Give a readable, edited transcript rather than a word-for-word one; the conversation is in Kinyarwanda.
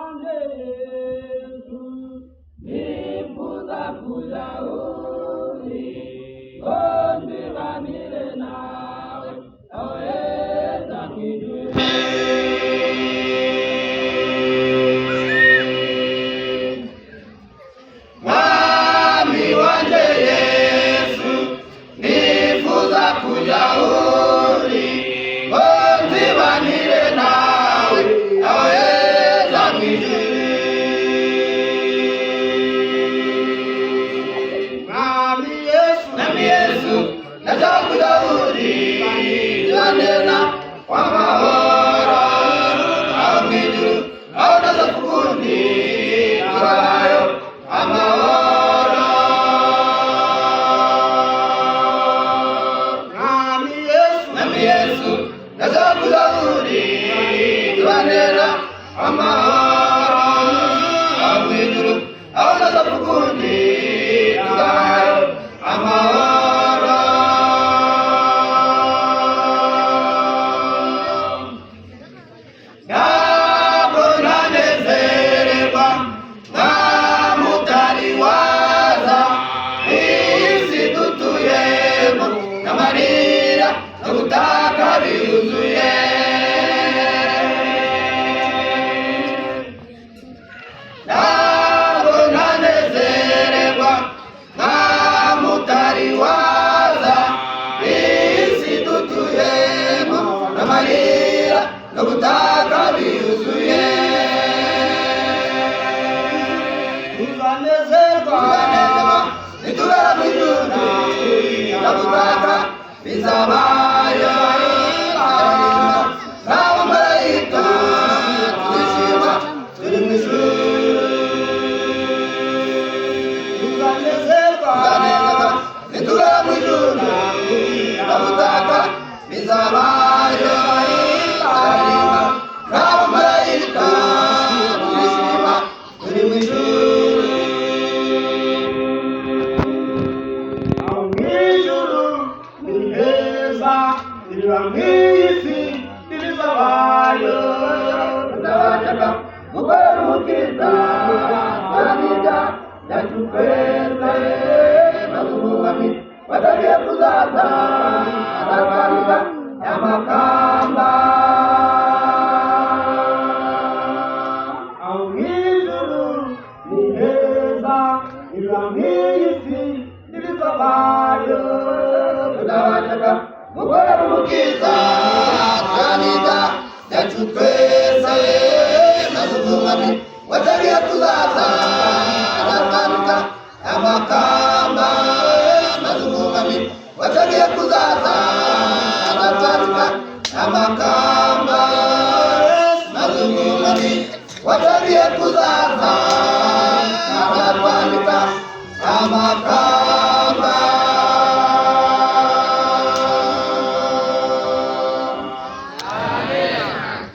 wanjye Yesu nifuza kuja uri ondibanire nawe aweza kwijuru mwami wanjye Yesu nifuza kuja uri ondibanire nawe aweza kwijuru mwami Yesu najakuja uri banena kwa mahoro au kwijuru au naza kukundi turayo amahoro mwami Yesu najakuja uri banena amahoro au kwijuru au naza kukundi turayo amahoro ntabwo nanezererwa ntamutariwaza isi dutuyemo n'amarira no gutaka biruzuye ntabwo nanezererwa ntamutariwaza isi dutuyemo n'amarira no gutaka biruzuye tuzanezerwa nitugera mu ijuru no gutaka bizabayo nabo marayika tuzishima turi mu ijuru tuzanezerwa nitugera mu ijuru no gutaka bizabayo nabo marayika tuzishima turi mu ijuru aho mu ijuru ni heza iriba nk'isi ntirizabayo bazabashaka gukora ubwiza bw'abida byacu twese bazumwami batagiye kuzaza azakariga y'amakamba aho mu ijuru ni heza iriba nk'isi ntirizabayo bazabashaka gukora ubwiza bw'abida byacu twese bazumwami batagiye kuzaza azakariga y'amakamba bazumwami batagiye kuzaza azakariga y'amakamba